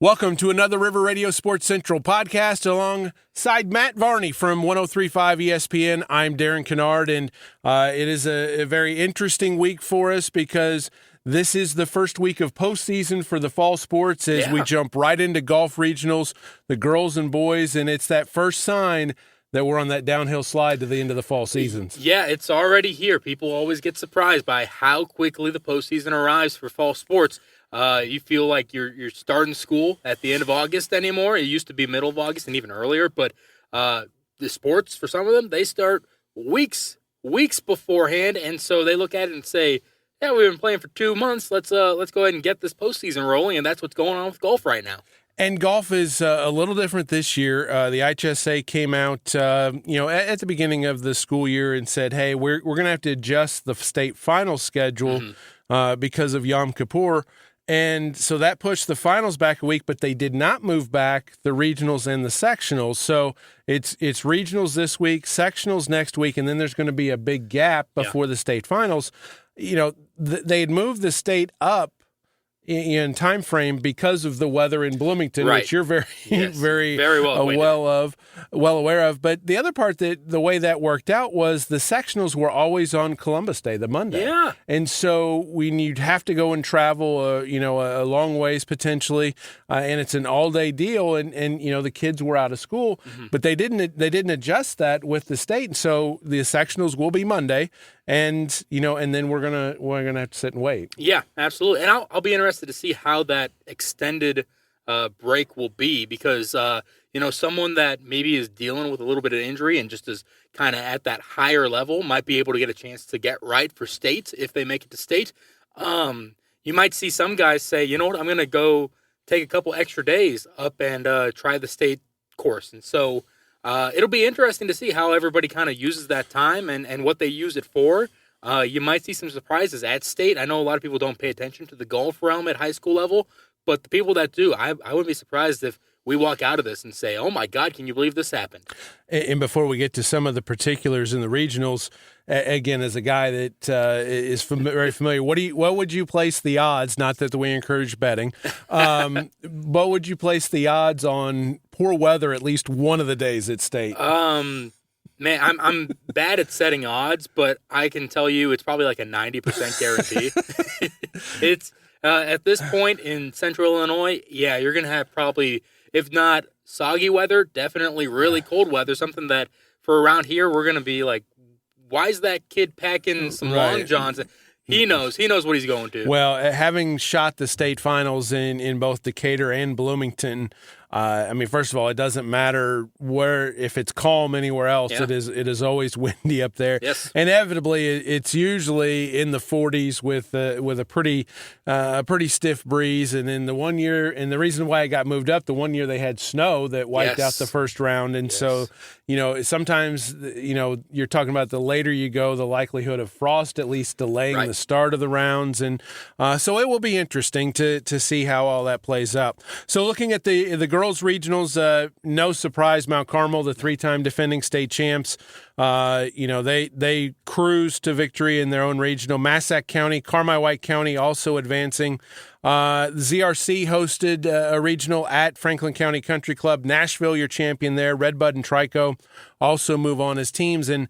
Welcome to another River Radio Sports Central podcast alongside Matt Varney from 103.5 ESPN. I'm Darren Kinnard, and it is a very interesting week for us because this is the first week of postseason for the fall sports as we jump right into golf regionals, the girls and boys, and it's that first sign that we're on that downhill slide to the end of the fall seasons. Yeah, it's already here. People always get surprised by how quickly the postseason arrives for fall sports. You feel like you're starting school at the end of August anymore. It used to be middle of August and even earlier, but the sports, for some of them, they start weeks beforehand, and so they look at it and say, yeah, we've been playing for 2 months. Let's go ahead and get this postseason rolling, and that's what's going on with golf right now. And golf is a little different this year. The IHSA came out, at the beginning of the school year and said, hey, we're going to have to adjust the state final schedule because of Yom Kippur. And so that pushed the finals back a week, but they did not move back the regionals and the sectionals. So it's regionals this week, sectionals next week, and then there's going to be a big gap before the state finals. You know, they had moved the state up in time frame because of the weather in Bloomington, which you're very well aware of. But the other part, that the way that worked out was the sectionals were always on Columbus Day, the Monday. Yeah. And so you'd have to go and travel, a long ways potentially, and it's an all-day deal. And the kids were out of school, but they didn't adjust that with the state. And so the sectionals will be Monday. And then we're gonna have to sit and wait. Yeah, absolutely. And I'll be interested to see how that extended break will be because someone that maybe is dealing with a little bit of injury and just is kind of at that higher level might be able to get a chance to get right for state if they make it to state. You might see some guys say, you know what, I'm gonna go take a couple extra days up and try the state course, and so. It'll be interesting to see how everybody kind of uses that time and what they use it for. You might see some surprises at state. I know a lot of people don't pay attention to the golf realm at high school level, but the people that do, I wouldn't be surprised if we walk out of this and say, oh my God, can you believe this happened? And before we get to some of the particulars in the regionals, again, as a guy that is very familiar, what would you place the odds? Not that we encourage betting. What would you place the odds on poor weather at least one of the days at state? Man, I'm bad at setting odds, but I can tell you it's probably like a 90% guarantee. It's at this point in Central Illinois, you're gonna have probably, if not soggy weather, definitely really cold weather. Something that for around here we're gonna be like, why is that kid packing some long johns? He knows what he's going to. Well, having shot the state finals in both Decatur and Bloomington, first of all, it doesn't matter if it's calm anywhere else. Yeah. It is always windy up there. Yes. Inevitably, it's usually in the 40s with a pretty stiff breeze. And then the one year, and the reason why it got moved up, the one year they had snow that wiped out the first round, and so sometimes you're talking about the later you go, the likelihood of frost at least delaying the start of the rounds, and so it will be interesting to see how all that plays out. So looking at the girls regionals, no surprise, Mount Carmel, the three-time defending state champs, they cruised to victory in their own regional. Massac County, Carmi-White County also advancing. ZRC hosted a regional at Franklin County Country Club. Nashville, your champion there. Redbud and Trico also move on as teams. And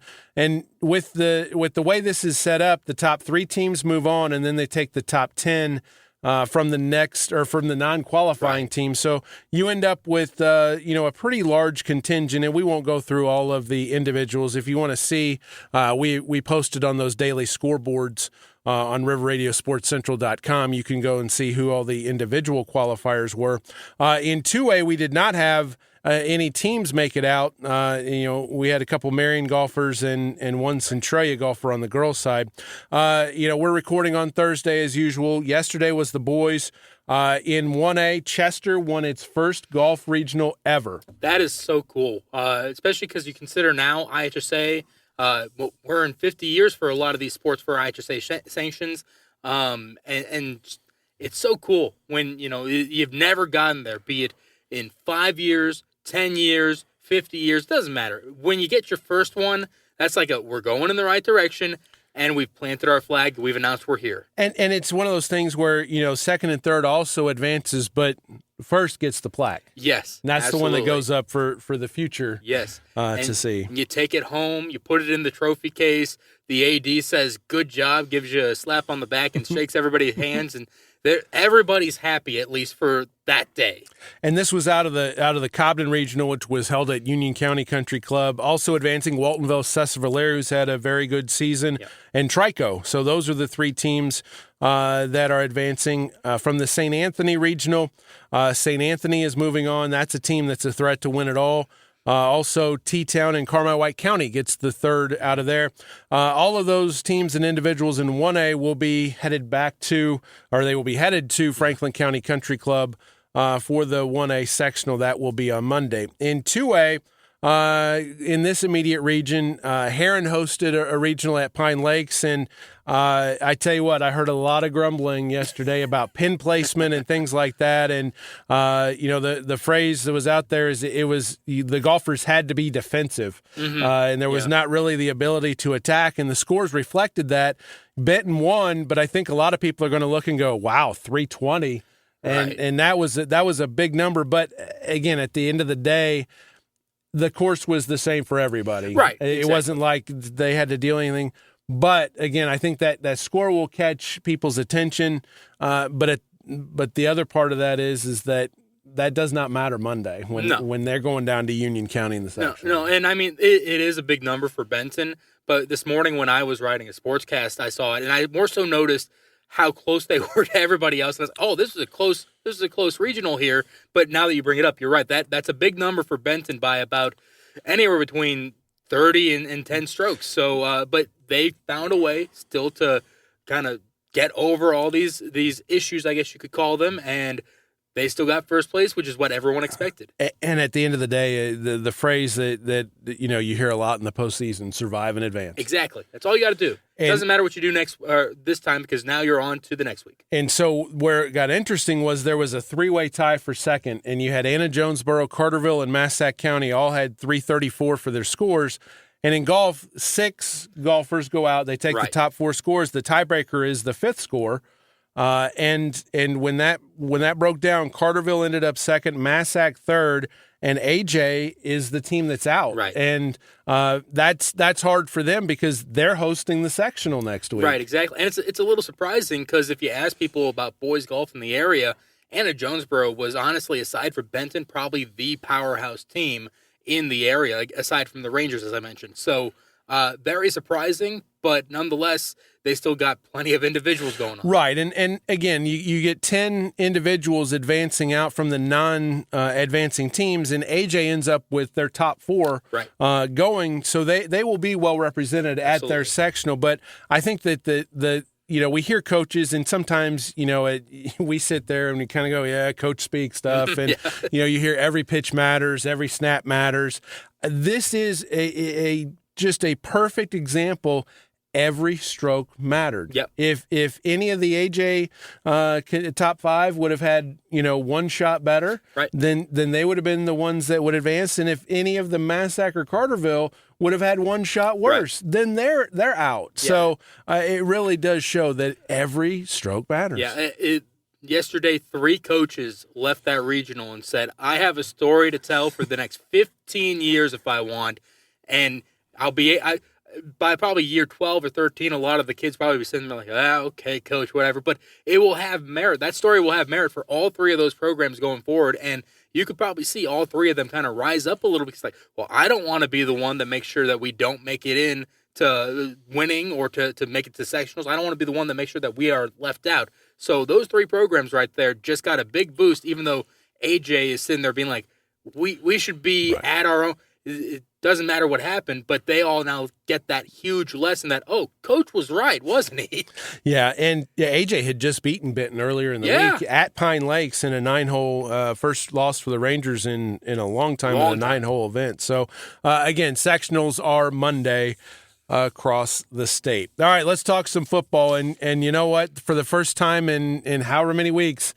with the way this is set up, the top 3 teams move on, and then they take the top 10 from the non-qualifying team. So you end up with a pretty large contingent, and we won't go through all of the individuals. If you want to see, we posted on those daily scoreboards on riverradiosportscentral.com. You can go and see who all the individual qualifiers were. In 2A, we did not have any teams make it out. We had a couple Marion golfers and one Centralia golfer on the girls' side. We're recording on Thursday as usual. Yesterday was the boys. In 1A, Chester won its first golf regional ever. That is so cool, especially because you consider now IHSA, we're in 50 years for a lot of these sports for IHSA sanctions, and it's so cool when, you've never gotten there, be it in 5 years, 10 years, 50 years, doesn't matter. When you get your first one, that's like we're going in the right direction, and we've planted our flag, we've announced we're here. And it's one of those things where, second and third also advances, but first gets the plaque. Yes, And that's absolutely. the one that goes up for the future. Yes, to see. You take it home, you put it in the trophy case. The AD says, "Good job," gives you a slap on the back and shakes everybody's hands, and everybody's happy at least for that day. And this was out of the Cobden Regional, which was held at Union County Country Club. Also advancing Waltonville, Cessa Valera, who's had a very good season, and Trico. So those are the three teams that are advancing from the St. Anthony Regional. St. Anthony is moving on. That's a team that's a threat to win it all. Also, T-Town and Carmi-White County gets the third out of there. All of those teams and individuals in 1A will be headed to Franklin County Country Club for the 1A sectional. That will be on Monday. In 2A, in this immediate region, Heron hosted a regional at Pine Lakes, and I tell you what, I heard a lot of grumbling yesterday about pin placement and things like that. And the phrase that was out there is the golfers had to be defensive, and there was not really the ability to attack. And the scores reflected that. Benton won, but I think a lot of people are going to look and go, "Wow, 320," and that was a big number. But again, at the end of the day, the course was the same for everybody. Right. It wasn't like they had to deal anything. But again, I think that score will catch people's attention. But the other part of that is that does not matter Monday when they're going down to Union County in the section. No, and I mean it is a big number for Benton. But this morning when I was writing a sportscast, I saw it, and I more so noticed how close they were to everybody else. And I was, oh, this is a close regional here. But now that you bring it up, you're right. That's a big number for Benton by about anywhere between 30 and 10 strokes. So, but they found a way still to kind of get over all these issues, I guess you could call them, and they still got first place, which is what everyone expected. And at the end of the day, the phrase that you hear a lot in the postseason: survive and advance. Exactly. That's all you got to do. It doesn't matter what you do this time, because now you're on to the next week. And so where it got interesting was there was a three-way tie for second, and you had Anna Jonesboro, Carterville, and Massac County all had 334 for their scores. And in golf, 6 golfers go out. They take the top 4 scores. The tiebreaker is the 5th score. And when that broke down, Carterville ended up second, Massac third, and AJ is the team that's out. Right. And that's hard for them because they're hosting the sectional next week. Right, exactly. And it's a little surprising because if you ask people about boys golf in the area, Anna Jonesboro was honestly, aside from Benton, probably the powerhouse team in the area, aside from the Rangers, as I mentioned. So very surprising, but nonetheless, they still got plenty of individuals going on. Right, and again, you get 10 individuals advancing out from the non-advancing teams, and AJ ends up with their top 4 going, so they will be well represented at their sectional. But I think that we hear coaches, and sometimes, we sit there and we kind of go, yeah, coach speak stuff. And, you hear every pitch matters, every snap matters. This is just a perfect example. Every stroke mattered. Yep. If any of the AJ top 5 would have had, one shot better, then they would have been the ones that would advance. And if any of the Massac or Carterville would have had one shot worse, then they're out. Yeah. So it really does show that every stroke matters. Yeah. Yesterday, 3 coaches left that regional and said, I have a story to tell for the next 15 years if I want, and by probably year 12 or 13, a lot of the kids probably be sitting there like, okay, coach, whatever. But it will have merit. That story will have merit for all 3 of those programs going forward. And you could probably see all 3 of them kind of rise up a little bit. It's like, well, I don't want to be the one that makes sure that we don't make it in to winning or to make it to sectionals. I don't want to be the one that makes sure that we are left out. So those 3 programs right there just got a big boost, even though AJ is sitting there being like, we should be at our own. It doesn't matter what happened, but they all now get that huge lesson that, coach was right, wasn't he? Yeah, and AJ had just beaten Benton earlier in the week at Pine Lakes in a 9-hole first loss for the Rangers in a long time in a 9-hole event. So, again, sectionals are Monday across the state. All right, let's talk some football. And you know what? For the first time in however many weeks,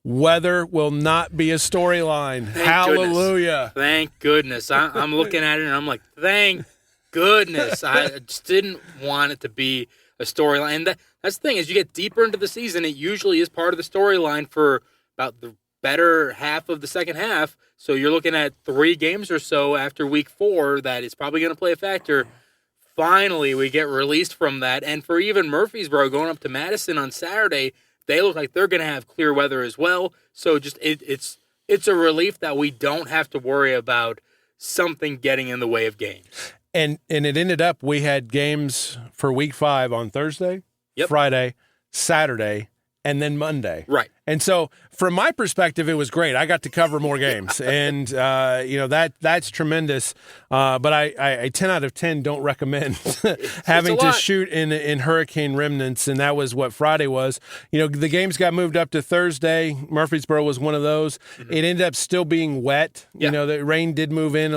weather will not be a storyline. Hallelujah. Thank goodness. I'm looking at it and I'm like, thank goodness. I just didn't want it to be a storyline. And that's the thing, as you get deeper into the season, it usually is part of the storyline for about the better half of the second half. So you're looking at 3 games or so after week 4 that is probably going to play a factor. Finally, we get released from that. And for even Murfreesboro going up to Madison on Saturday, they look like they're going to have clear weather as well. So just it's a relief that we don't have to worry about something getting in the way of games. And it ended up we had games for week 5 on Thursday, Friday, Saturday, and then Monday. Right. And so from my perspective, it was great. I got to cover more games. And, that's tremendous. But I 10 out of 10 don't recommend having to shoot in hurricane remnants. And that was what Friday was. The games got moved up to Thursday. Murfreesboro was one of those. Mm-hmm. It ended up still being wet. Yeah. The rain did move in,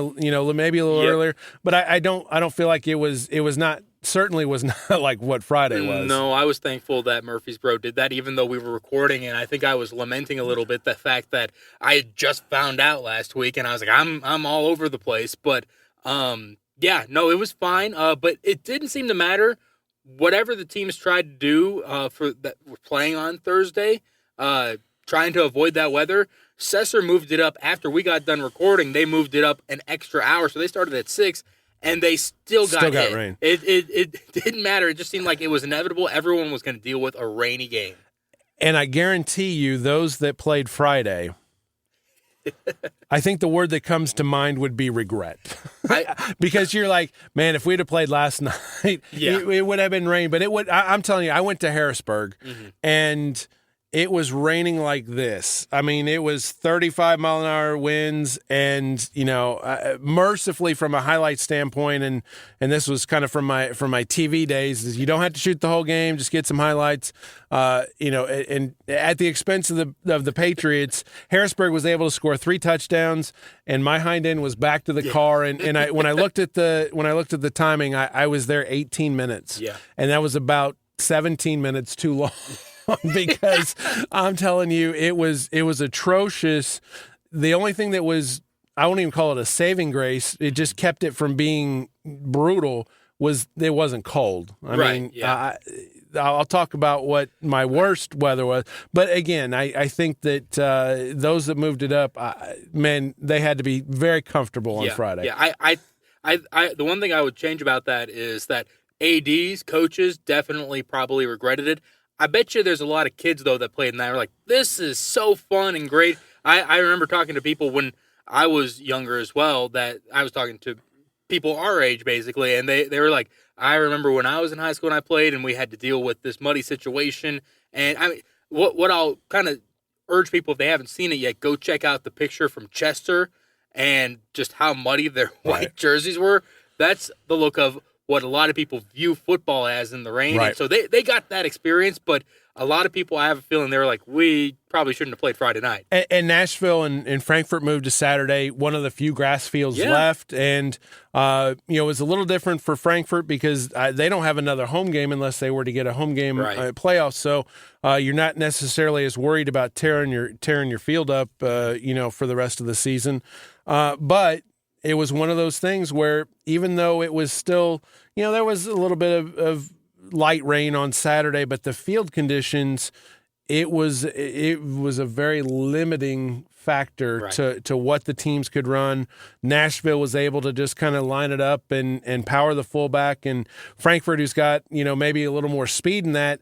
maybe a little earlier. But I don't feel like it was not. Certainly was not like what Friday was. No, I was thankful that Murfreesboro did that, even though we were recording, and I think I was lamenting a little bit the fact that I had just found out last week, and I was like, I'm all over the place. But it was fine. But it didn't seem to matter. Whatever the teams tried to do for that we're playing on Thursday, trying to avoid that weather. Cesar moved it up after we got done recording. They moved it up an extra hour, so they started at 6. And they still got hit. Rain. It didn't matter. It just seemed like it was inevitable. Everyone was going to deal with a rainy game. And I guarantee you, those that played Friday, I think the word that comes to mind would be regret. Because you're like, man, if we'd have played last night, it would have been rain. But I'm telling you, I went to Harrisburg, and it was raining like this. I mean, it was 35-mile-an-hour winds, and mercifully from a highlight standpoint, and this was kind of from my TV days, is you don't have to shoot the whole game, just get some highlights. And at the expense of the Patriots, Harrisburg was able to score 3 touchdowns, and my hind end was back to the car. And when I looked at the timing, I was there 18 minutes, and that was about 17 minutes too long. Because I'm telling you, it was atrocious. The only thing that was, I won't even call it a saving grace, it just kept it from being brutal, was it wasn't cold. I mean, I'll talk about what my worst weather was. But again, I think that those that moved it up, they had to be very comfortable on Friday. Yeah, I the one thing I would change about that is that ADs, coaches definitely probably regretted it. I bet you there's a lot of kids, though, that played in that. Were like, this is so fun and great. I remember talking to people when I was younger as well, that I was talking to people our age, basically, and they were like, I remember when I was in high school and I played and we had to deal with this muddy situation. And I mean, what I'll kind of urge people, if they haven't seen it yet, go check out the picture from Chester and just how muddy their white jerseys were. That's the look of what a lot of people view football as in the rain. Right. And so they got that experience, but a lot of people, I have a feeling, they were like, we probably shouldn't have played Friday night. And Nashville and Frankfort moved to Saturday, one of the few grass fields left. And, it was a little different for Frankfort because they don't have another home game unless they were to get a home game playoff. So you're not necessarily as worried about tearing your field up, for the rest of the season. But it was one of those things where even though it was still, there was a little bit of light rain on Saturday, but the field conditions, it was a very limiting factor to what the teams could run. Nashville was able to just kind of line it up and power the fullback, and Frankfurt, who's got maybe a little more speed in that,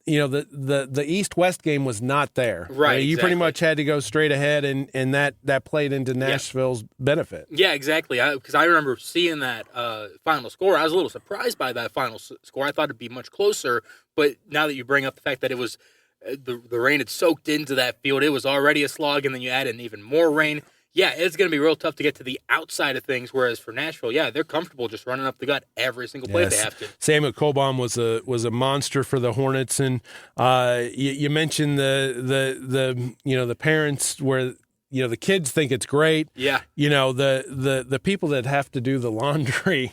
the East-West game was not there. Right, you pretty much had to go straight ahead, and that played into Nashville's benefit. Yeah, exactly. Because I remember seeing that final score. I was a little surprised by that final score. I thought it'd be much closer, but now that you bring up the fact that it was the rain had soaked into that field, it was already a slog, and then you add in even more rain. Yeah, it's going to be real tough to get to the outside of things, whereas for Nashville, they're comfortable just running up the gut every single play if they have to. Samuel Colbaum was a monster for the Hornets, and you mentioned the parents where the kids think it's great. Yeah. The people that have to do the laundry.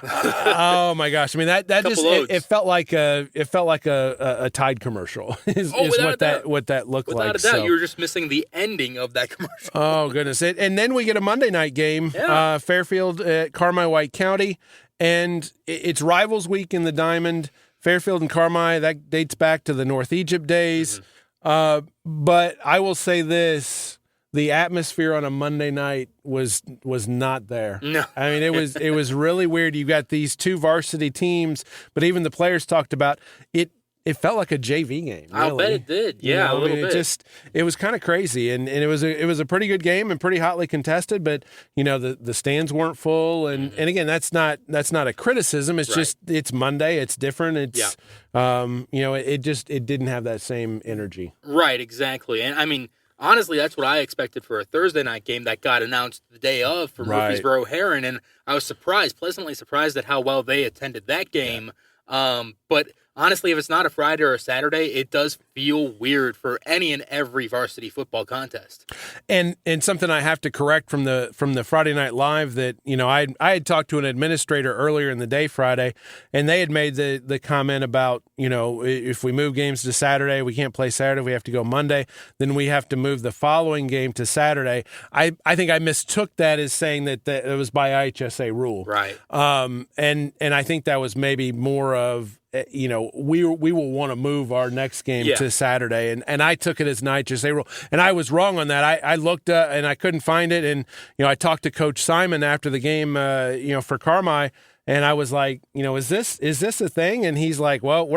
Oh my gosh! I mean that just it felt like a Tide commercial. Is what that looked like. Without a doubt, you were just missing the ending of that commercial. Oh goodness! And then we get a Monday night game, Fairfield at Carmi White County, and it's Rivals Week in the Diamond. Fairfield and Carmi, that dates back to the North Egypt days. But I will say this. The atmosphere on a Monday night was not there. No. I mean, it was really weird. You got these two varsity teams, but even the players talked about it. It felt like a JV game. Really. I'll bet it did. Yeah, a little bit. It was kind of crazy, and it was a pretty good game and pretty hotly contested. But the stands weren't full, and again, that's not a criticism. It's just it's Monday. It's different. It's it didn't have that same energy. Right, exactly, and I mean. Honestly, that's what I expected for a Thursday night game that got announced the day of from Murfreesboro Heron, and I was pleasantly surprised at how well they attended that game. Yeah. But honestly, if it's not a Friday or a Saturday, it does feel weird for any and every varsity football contest. And something I have to correct from the Friday Night Live that, I had talked to an administrator earlier in the day Friday, and they had made the comment about, if we move games to Saturday, we can't play Saturday, we have to go Monday, then we have to move the following game to Saturday. I think I mistook that as saying that it was by IHSA rule. Right. And I think that was maybe more of, we will want to move our next game to Saturday, and I took it as an IHSA rule, and I was wrong on that. I looked and I couldn't find it, and I talked to Coach Simon after the game, for Carmi, and I was like, is this a thing? And he's like, well,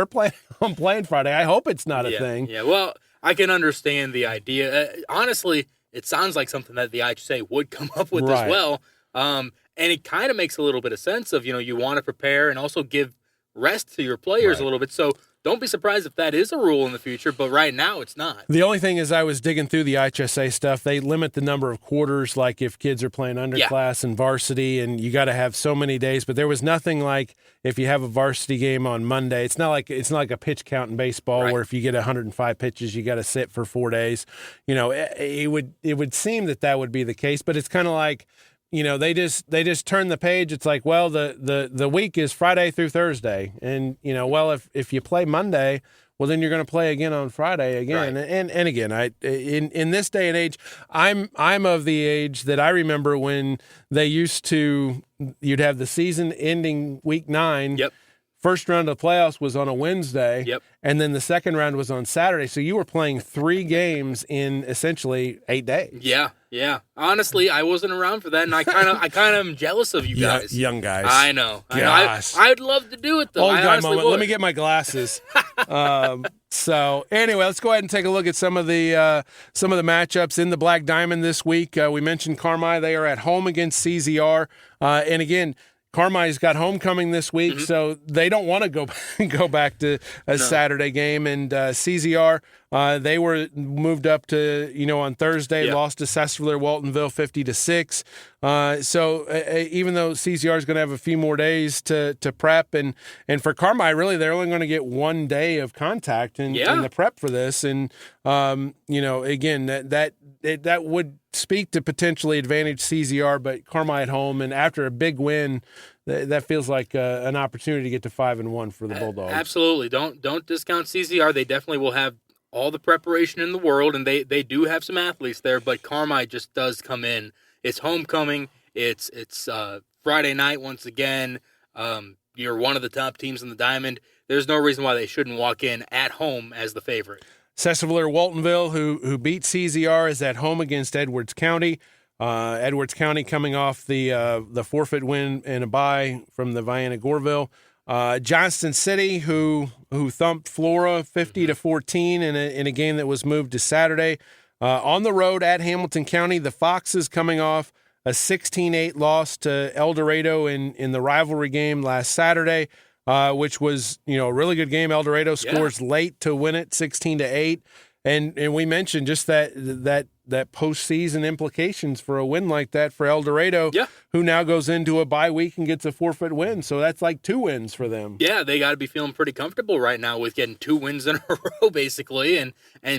I'm playing Friday. I hope it's not a thing. Yeah, well, I can understand the idea. Honestly, it sounds like something that the IHSA would come up with as well, and it kind of makes a little bit of sense of you want to prepare and also give rest to your players a little bit. So don't be surprised if that is a rule in the future, but right now it's not. The only thing is I was digging through the IHSA stuff. They limit the number of quarters, like if kids are playing underclass and varsity, and you got to have so many days. But there was nothing like if you have a varsity game on Monday. It's not like a pitch count in baseball where if you get 105 pitches, you got to sit for 4 days. It would seem that would be the case, but it's kind of like, they just turn the page. It's like, well, the week is Friday through Thursday. And, if you play Monday, well, then you're going to play again on Friday again. Right. And again, in this day and age, I'm of the age that I remember when you'd have the season ending week 9. Yep. First round of the playoffs was on a Wednesday, and then the second round was on Saturday. So you were playing 3 games in essentially 8 days. Yeah. Honestly, I wasn't around for that, and I kind of am jealous of you guys. Young guys. I know. Gosh. I'd love to do it though. Old guy moment. Let me get my glasses. So anyway, let's go ahead and take a look at some of the matchups in the Black Diamond this week. We mentioned Carmi; they are at home against CZR, and again. Carmi's got homecoming this week, so they don't want to go back to a Saturday game. And CZR, they were moved up to on Thursday, lost to Sessler Waltonville 50-6. So even though CZR is going to have a few more days to prep, and for Carmi, really they're only going to get 1 day of contact in the prep for this. And again that would speak to potentially advantage CZR, but Carmi at home, and after a big win, that feels like an opportunity to get to 5-1 for the Bulldogs. Absolutely, don't discount CZR. They definitely will have all the preparation in the world, and they do have some athletes there. But Carmi just does come in. It's homecoming. It's Friday night once again. You're one of the top teams in the Diamond. There's no reason why they shouldn't walk in at home as the favorite. Sessler Waltonville, who beat CZR, is at home against Edwards County. Edwards County coming off the forfeit win and a bye from the Vienna Goreville. Johnston City, who thumped Flora 50-14 in a game that was moved to Saturday. On the road at Hamilton County, the Foxes coming off a 16-8 loss to El Dorado in the rivalry game last Saturday. Which was, a really good game. El Dorado scores late to win it, 16-8. And we mentioned just that postseason implications for a win like that for El Dorado, who now goes into a bye week and gets a forfeit win. So that's like 2 wins for them. Yeah, they got to be feeling pretty comfortable right now with getting 2 wins in a row, basically, and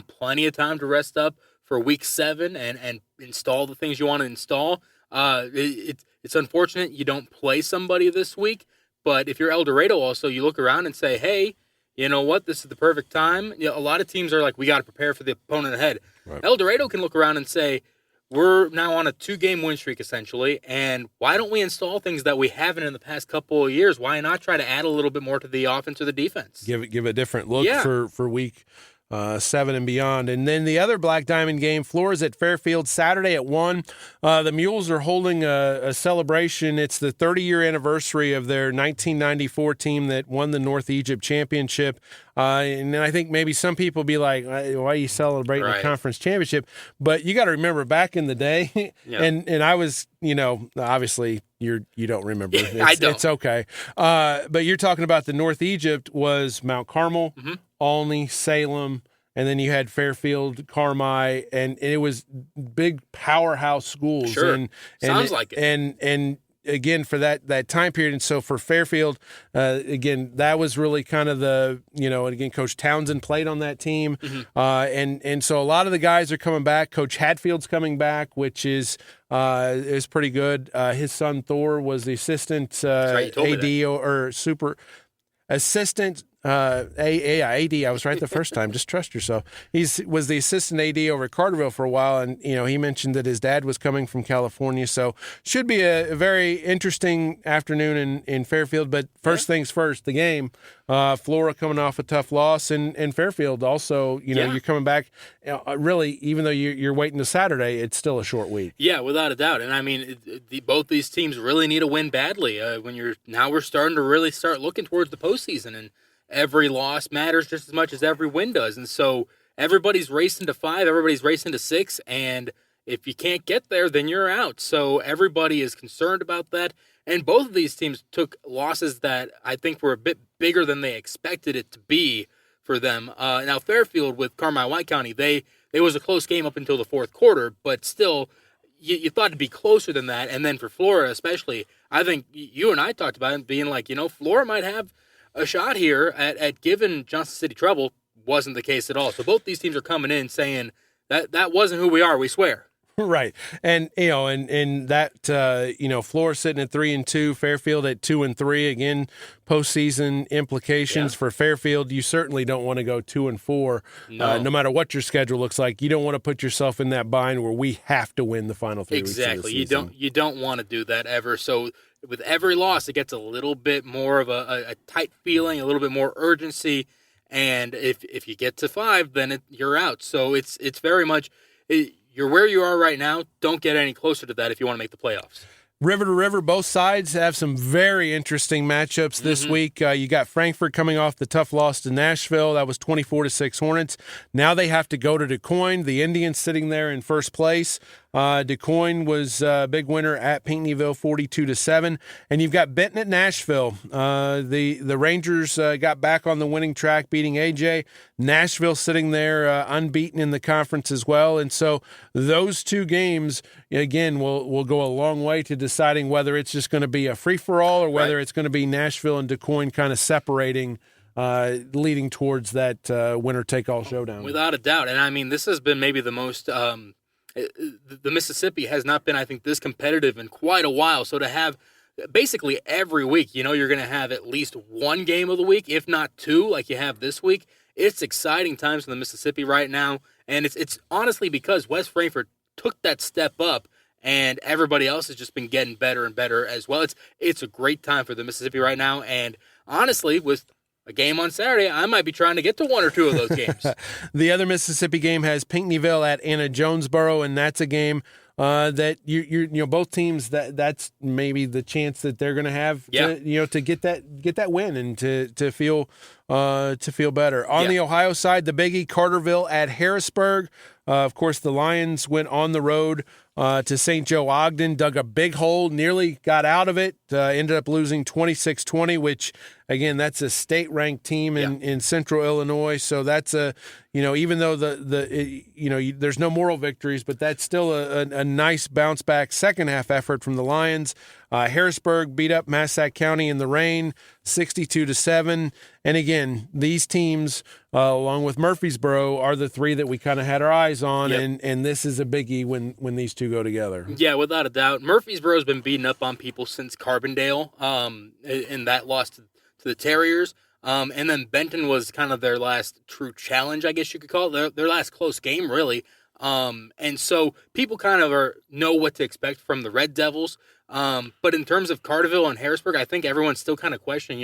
plenty of time to rest up for week 7 and install the things you want to install. It's unfortunate you don't play somebody this week. But if you're El Dorado also, you look around and say, hey, you know what? This is the perfect time. A lot of teams are like, we got to prepare for the opponent ahead. Right. El Dorado can look around and say, we're now on a 2-game win streak, essentially, and why don't we install things that we haven't in the past couple of years? Why not try to add a little bit more to the offense or the defense? Give a different look for week 7 and beyond. And then the other Black Diamond game, Flora's at Fairfield Saturday at 1. The Mules are holding a celebration. It's the 30-year anniversary of their 1994 team that won the North Egypt Championship. And I think maybe some people be like, why are you celebrating a conference championship? But you got to remember back in the day, and I was, obviously you don't remember. I don't. It's okay. But you're talking about the North Egypt was Mount Carmel, Olney, Salem, and then you had Fairfield, Carmi, and it was big powerhouse schools. Sure. And Sounds like it. And again, for that time period, and so for Fairfield, again, that was really kind of the, and again, Coach Townsend played on that team. And so a lot of the guys are coming back. Coach Hadfield's coming back, which is pretty good. His son Thor was the assistant AD or super assistant AD. I was right the first time. Just trust yourself. Was the assistant AD over at Carterville for a while, and he mentioned that his dad was coming from California. So should be a very interesting afternoon in Fairfield. But first things first, the game. Flora coming off a tough loss, and Fairfield also. You're coming back. Really, even though you're waiting to Saturday, it's still a short week. Yeah, without a doubt. And I mean, both these teams really need a win badly. We're starting to really start looking towards the postseason, and every loss matters just as much as every win does. And so everybody's racing to 5, everybody's racing to 6, and if you can't get there, then you're out. So everybody is concerned about that. And both of these teams took losses that I think were a bit bigger than they expected it to be for them. Now, Fairfield with Carmi-White County, it was a close game up until the fourth quarter, but still, you thought it'd be closer than that. And then for Flora especially, I think you and I talked about it being like, Flora might have a shot here at giving Johnson City trouble. Wasn't the case at all. So both these teams are coming in saying that wasn't who we are, we swear. Right. And, and that, Flora sitting at 3-2, Fairfield at 2-3. Again, postseason implications for Fairfield. You certainly don't want to go 2-4, no matter what your schedule looks like. You don't want to put yourself in that bind where we have to win the final 3 weeks of the season. You don't want to do that ever. So with every loss, it gets a little bit more of a tight feeling, a little bit more urgency. And if you get to 5, then you're out. So it's very much you're where you are right now. Don't get any closer to that if you want to make the playoffs. River to river, both sides have some very interesting matchups this week. You got Frankfort coming off the tough loss to Nashville. That was 24-6 Hornets. Now they have to go to DuQuoin. The Indians sitting there in first place. DuQuoin was a big winner at Pinckneyville, 42-7. And you've got Benton at Nashville. The Rangers got back on the winning track, beating AJ. Nashville sitting there unbeaten in the conference as well. And so those two games, again, will go a long way to deciding whether it's just going to be a free-for-all or whether it's going to be Nashville and DuQuoin kind of separating, leading towards that winner-take-all showdown. Without a doubt. And, I mean, this has been maybe the most the Mississippi has not been, I think, this competitive in quite a while. So to have basically every week, you're going to have at least one game of the week, if not 2, like you have this week. It's exciting times in the Mississippi right now. And it's honestly because West Frankfort took that step up, and everybody else has just been getting better and better as well. It's a great time for the Mississippi right now. And honestly, with a game on Saturday, I might be trying to get to 1 or 2 of those games. The other Mississippi game has Pinckneyville at Anna Jonesboro, and that's a game that both teams that's maybe the chance that they're going to have to get that win and to feel better. On the Ohio side, the biggie, Carterville at Harrisburg. Of course, the Lions went on the road to St. Joe Ogden, dug a big hole, nearly got out of it, ended up losing 26-20, which, again, that's a state-ranked team in Central Illinois. So that's even though there's no moral victories, but that's still a nice bounce-back second-half effort from the Lions. Harrisburg beat up Massac County in the rain, 62-7. And again, these teams, along with Murfreesboro, are the 3 that we kind of had our eyes on, and this is a biggie when these two go together. Yeah, without a doubt. Murfreesboro's been beating up on people since Carbondale, in that loss to the Terriers. And then Benton was kind of their last true challenge, I guess you could call it, their last close game, really. And so people kind of know what to expect from the Red Devils. But in terms of Carterville and Harrisburg, I think everyone's still kind of questioning,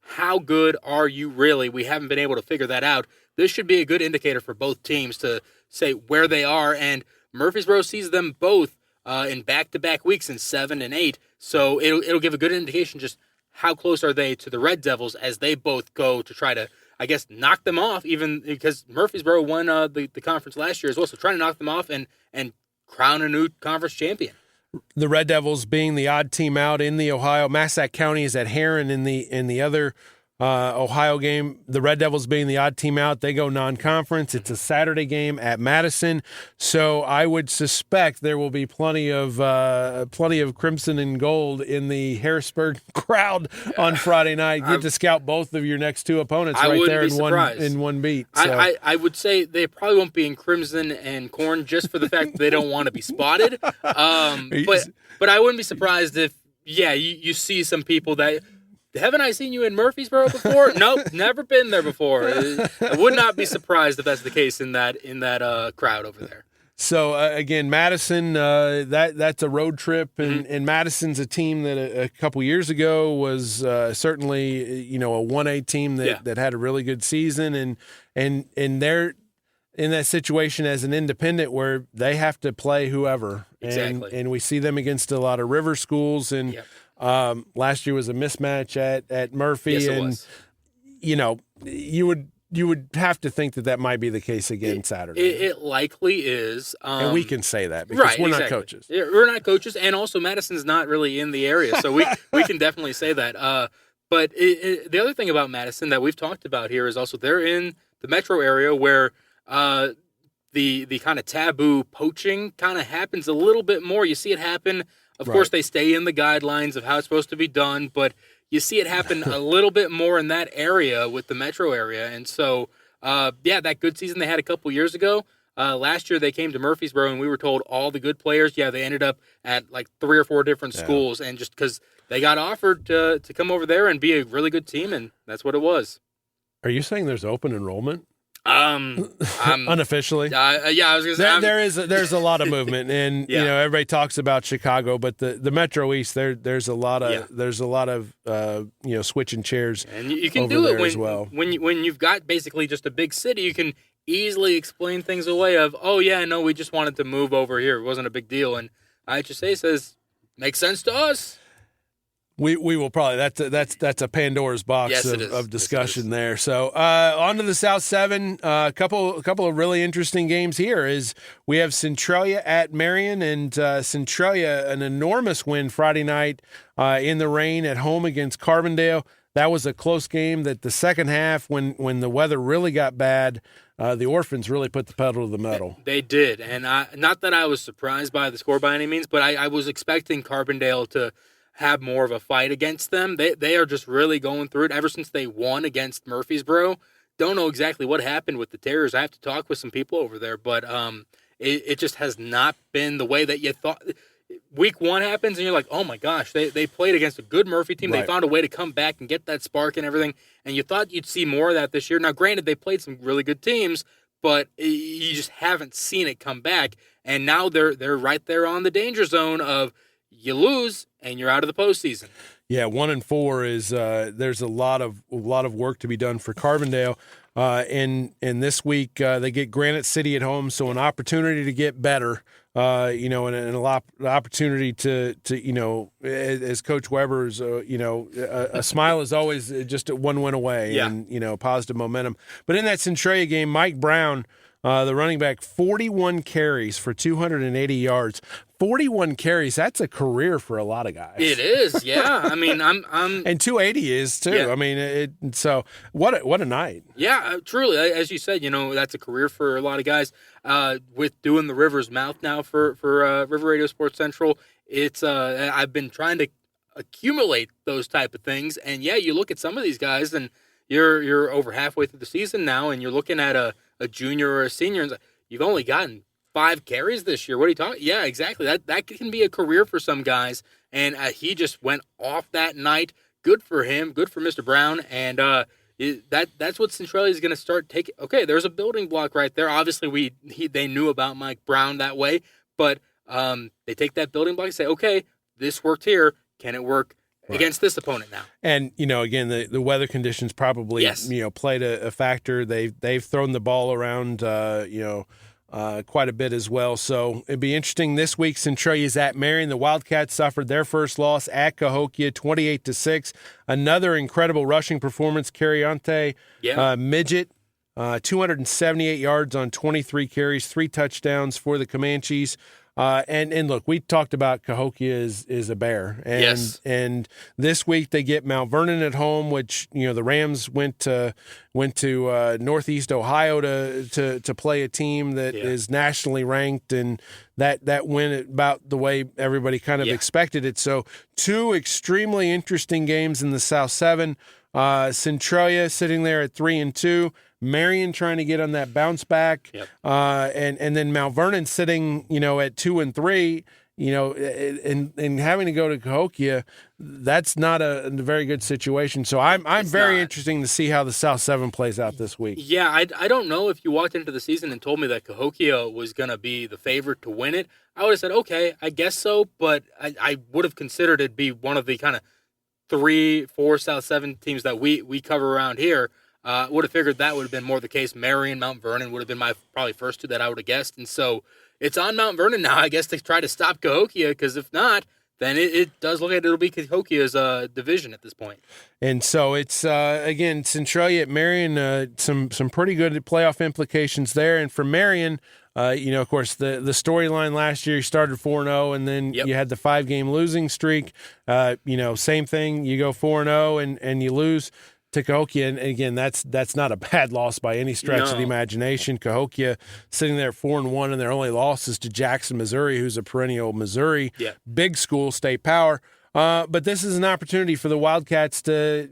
how good are you really? We haven't been able to figure that out. This should be a good indicator for both teams to say where they are. And Murfreesboro sees them both in back-to-back weeks in 7 and 8. So it'll give a good indication just how close are they to the Red Devils as they both go to try to, I guess, knock them off, even because Murfreesboro won the conference last year as well. So trying to knock them off and crown a new conference champion. The Red Devils being the odd team out in the Ohio. Massac County is at Heron in the other Ohio game. The Red Devils being the odd team out, they go non-conference. It's a Saturday game at Madison, so I would suspect there will be plenty of crimson and gold in the Harrisburg crowd on Friday night. Get to scout both of your next two opponents right there in one beat. So. I would say they probably won't be in crimson and corn just for the fact that they don't want to be spotted. But I wouldn't be surprised if you see some people that. Haven't I seen you in Murfreesboro before? Nope, never been there before. I would not be surprised if that's the case in that crowd over there. So again, Madison, that's a road trip, and Madison's a team that a couple years ago was certainly a 1A team that had a really good season, and they're in that situation as an independent where they have to play whoever, and we see them against a lot of river schools and. Yep. Last year was a mismatch at Murphy, yes, and was. You would have to think that might be the case again Saturday. It likely is, and we can say that because we're not coaches. We're not coaches, and also Madison's not really in the area, so we can definitely say that. But the other thing about Madison that we've talked about here is also they're in the metro area where the kind of taboo poaching kind of happens a little bit more. You see it happen. Of course, they stay in the guidelines of how it's supposed to be done, but you see it happen a little bit more in that area with the metro area. And so, that good season they had a couple years ago, last year they came to Murfreesboro, and we were told all the good players, they ended up at like 3 or 4 different schools, and just because they got offered to come over there and be a really good team, and that's what it was. Are you saying there's open enrollment? I Unofficially, was gonna say there's a lot of movement, and everybody talks about Chicago, but the Metro East there's a lot of switching chairs, and you can do it as well. When you've got basically just a big city, you can easily explain things away of we just wanted to move over here, it wasn't a big deal, and IHSA says makes sense to us. We will probably that's a Pandora's box of discussion there. So on to the South 7. A couple of really interesting games here is we have Centralia at Marion, and Centralia an enormous win Friday night in the rain at home against Carbondale. That was a close game. That the second half when the weather really got bad, the Orphans really put the pedal to the metal. They did, and not that I was surprised by the score by any means, but I was expecting Carbondale to have more of a fight against them. They are just really going through it ever since they won against Murfreesboro. Don't know exactly what happened with the Terriers. I have to talk with some people over there, but it just has not been the way that you thought. Week 1 happens, and you're like, oh my gosh, they played against a good Murphy team. Right. They found a way to come back and get that spark and everything, and you thought you'd see more of that this year. Now, granted, they played some really good teams, but you just haven't seen it come back, and now they're right there on the danger zone of you lose and you're out of the postseason. Yeah, 1-4 is there's a lot of work to be done for Carbondale. And this week they get Granite City at home, so an opportunity to get better. And an opportunity to as Coach Weber's, a smile is always just one win away, and positive momentum. But in that Centralia game, Mike Brown, the running back, 41 carries for 280 yards. 41 carries, that's a career for a lot of guys. It is, yeah. I mean, I'm and 280 is too. Yeah. I mean, so what a night. Yeah, truly, as you said, that's a career for a lot of guys. With doing the River's Mouth now for River Radio Sports Central, it's I've been trying to accumulate those type of things, and you look at some of these guys, and you're over halfway through the season now, and you're looking at a junior or a senior, and you've only gotten 5 carries this year. What are you talking? Yeah, exactly. That can be a career for some guys, and he just went off that night. Good for him. Good for Mr. Brown, and that's what Centralia is going to start taking. Okay, there's a building block right there. Obviously, they knew about Mike Brown that way, but they take that building block and say, okay, this worked here. Can it work against this opponent now. And, again, the weather conditions probably, played a factor. They've thrown the ball around, quite a bit as well. So it'd be interesting. This week, Centralia's at Marion. The Wildcats suffered their first loss at Cahokia, 28-6. Another incredible rushing performance. Carriante, midget, 278 yards on 23 carries, 3 touchdowns for the Comanches. And look, we talked about Cahokia is a bear, and this week they get Mount Vernon at home, which the Rams went to Northeast Ohio to play a team that is nationally ranked, and that went about the way everybody kind of expected it. So 2 extremely interesting games in the South 7. Centralia sitting there at 3-2. Marion trying to get on that bounce back, and then Mount Vernon sitting, at 2-3, and having to go to Cahokia. That's not a very good situation. So I'm very interesting to see how the South 7 plays out this week. Yeah, I don't know if you walked into the season and told me that Cahokia was going to be the favorite to win it. I would have said, okay, I guess so, but I would have considered it be one of the kind of 3-4 South 7 teams that we cover around here. Would have figured that would have been more the case. Marion, Mount Vernon would have been my probably first 2 that I would have guessed. And so it's on Mount Vernon now, I guess, to try to stop Cahokia, because if not, then it does look like it'll be Cahokia's division at this point. And so it's, again, Centralia at Marion, some pretty good playoff implications there. And for Marion, of course, the storyline last year, you started 4-0, and then you had the 5-game losing streak. Same thing, you go 4-0 and you lose to Cahokia, and again, that's not a bad loss by any stretch of the imagination. Cahokia sitting there 4-1, and their only loss is to Jackson, Missouri, who's a perennial Missouri big school, state power. But this is an opportunity for the Wildcats to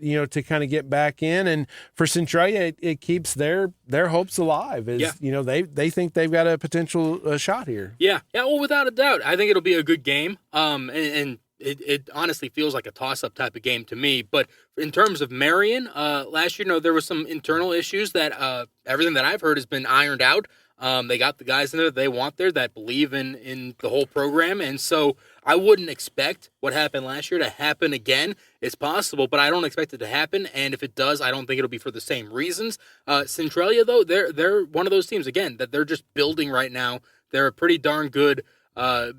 kind of get back in, and for Centralia, it keeps their hopes alive. They think they've got a potential shot here. Yeah. Well, without a doubt, I think it'll be a good game. And it honestly feels like a toss-up type of game to me. But in terms of Marion, last year, there was some internal issues that everything that I've heard has been ironed out. They got the guys in there that they want there that believe in the whole program. And so I wouldn't expect what happened last year to happen again. It's possible, but I don't expect it to happen. And if it does, I don't think it'll be for the same reasons. Centralia, though, they're one of those teams, again, that they're just building right now. They're a pretty darn good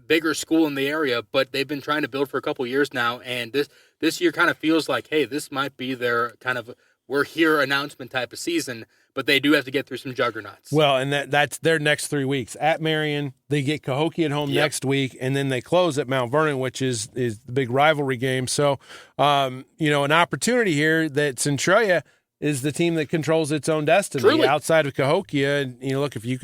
bigger school in the area, but they've been trying to build for a couple years now, and this year kind of feels like, hey, this might be their kind of we're here announcement type of season, but they do have to get through some juggernauts. Well, and that's their next 3 weeks. At Marion, they get Cahokia at home next week, and then they close at Mount Vernon, which is the big rivalry game. So, an opportunity here that Centralia is the team that controls its own destiny. Truly. Outside of Cahokia. And, look, if you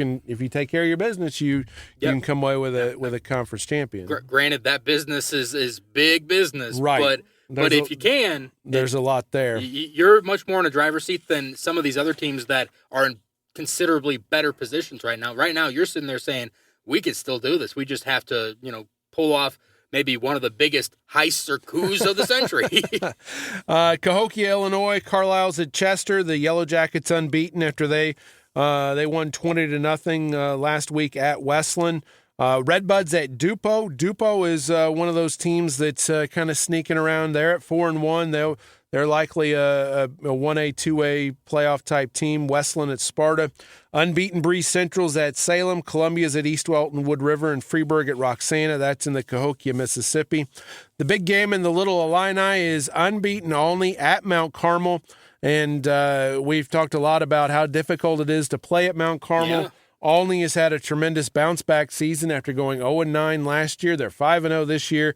take care of your business, you can come away with a conference champion. Granted, that business is big business, right? But if you can, there's a lot there. You're much more in a driver's seat than some of these other teams that are in considerably better positions right now. Right now, you're sitting there saying, we could still do this. We just have to, pull off maybe one of the biggest heists or coups of the century. Cahokia, Illinois. Carlisle's at Chester. The Yellow Jackets unbeaten after they won 20-0 last week at Westland. Redbuds at Dupo. Dupo is one of those teams that's kind of sneaking around. They're at 4-1. They're likely a 1A, 2A playoff type team. Westland at Sparta. Unbeaten Breeze Central's at Salem. Columbia's at East Welton, Wood River, and Freeburg at Roxana. That's in the Cahokia, Mississippi. The big game in the Little Illini is unbeaten Olney at Mount Carmel. And we've talked a lot about how difficult it is to play at Mount Carmel. Yeah. Olney has had a tremendous bounce-back season after going 0-9 last year. They're 5-0 this year.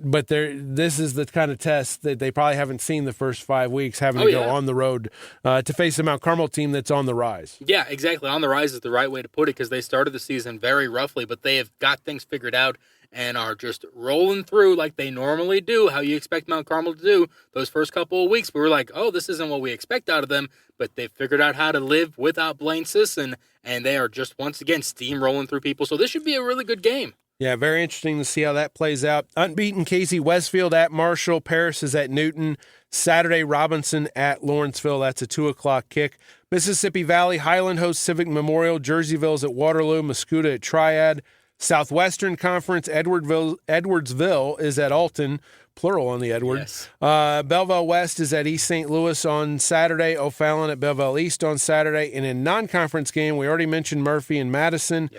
But this is the kind of test that they probably haven't seen the first 5 weeks, having to go on the road to face a Mount Carmel team that's on the rise. Yeah, exactly. On the rise is the right way to put it, because they started the season very roughly, but they have got things figured out and are just rolling through like they normally do, how you expect Mount Carmel to do those first couple of weeks. We were like, oh, this isn't what we expect out of them, but they've figured out how to live without Blaine Sisson, and they are just, once again, steamrolling through people. So this should be a really good game. Yeah, very interesting to see how that plays out. Unbeaten Casey Westfield at Marshall. Paris is at Newton. Saturday, Robinson at Lawrenceville. That's a 2:00 kick. Mississippi Valley, Highland hosts Civic Memorial. Jerseyville's at Waterloo. Mascoutah at Triad. Southwestern Conference, Edwardsville is at Alton, plural on the Edward. Yes. Belleville West is at East St. Louis on Saturday. O'Fallon at Belleville East on Saturday. And in non-conference game, we already mentioned Murphy and Madison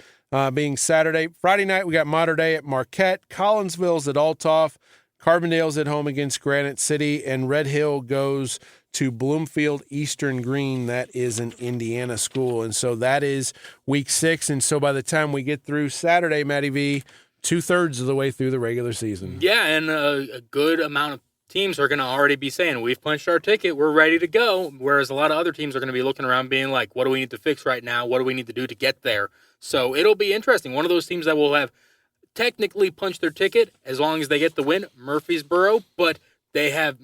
being Saturday. Friday night, we got Mater Dei at Marquette. Collinsville's at Althoff. Carbondale's at home against Granite City. And Red Hill goes to Bloomfield Eastern Green. That is an Indiana school. And so that is week 6. And so by the time we get through Saturday, Matty V, 2/3 of the way through the regular season. Yeah, and a good amount of teams are going to already be saying, we've punched our ticket, we're ready to go. Whereas a lot of other teams are going to be looking around being like, what do we need to fix right now? What do we need to do to get there? So it'll be interesting. One of those teams that will have technically punched their ticket as long as they get the win, Murfreesboro, but they have,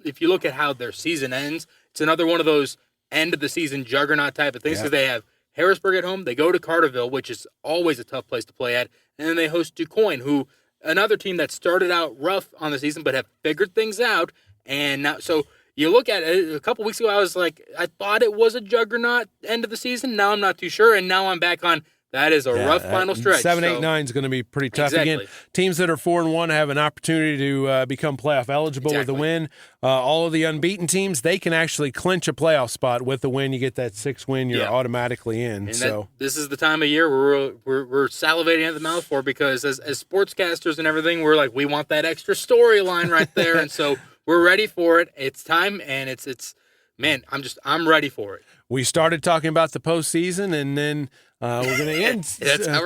if you look at how their season ends, it's another one of those end of the season juggernaut type of things because they have Harrisburg at home, they go to Carterville, which is always a tough place to play at, and then they host DuQuoin, who another team that started out rough on the season but have figured things out, and now so you look at it, a couple weeks ago I was like, I thought it was a juggernaut end of the season, now I'm not too sure, and now I'm back on that is a rough final stretch. 7, 8, 9 is going to be pretty tough. Exactly. Again, teams that are 4-1 have an opportunity to become playoff eligible with a win. All of the unbeaten teams, they can actually clinch a playoff spot with the win. You get that 6th win, you're automatically in. And this is the time of year where we're salivating at the mouth for, because as sportscasters and everything, we're like, we want that extra storyline right there, and so we're ready for it. It's time, and it's man, I'm ready for it. We started talking about the postseason, and then we're going to end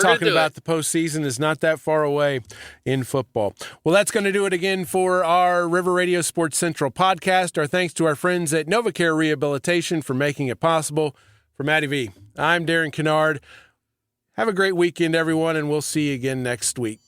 talking about the postseason is not that far away in football. Well, that's going to do it again for our River Radio Sports Central podcast. Our thanks to our friends at NovaCare Rehabilitation for making it possible. For Matty V, I'm Darren Kinnard. Have a great weekend, everyone, and we'll see you again next week.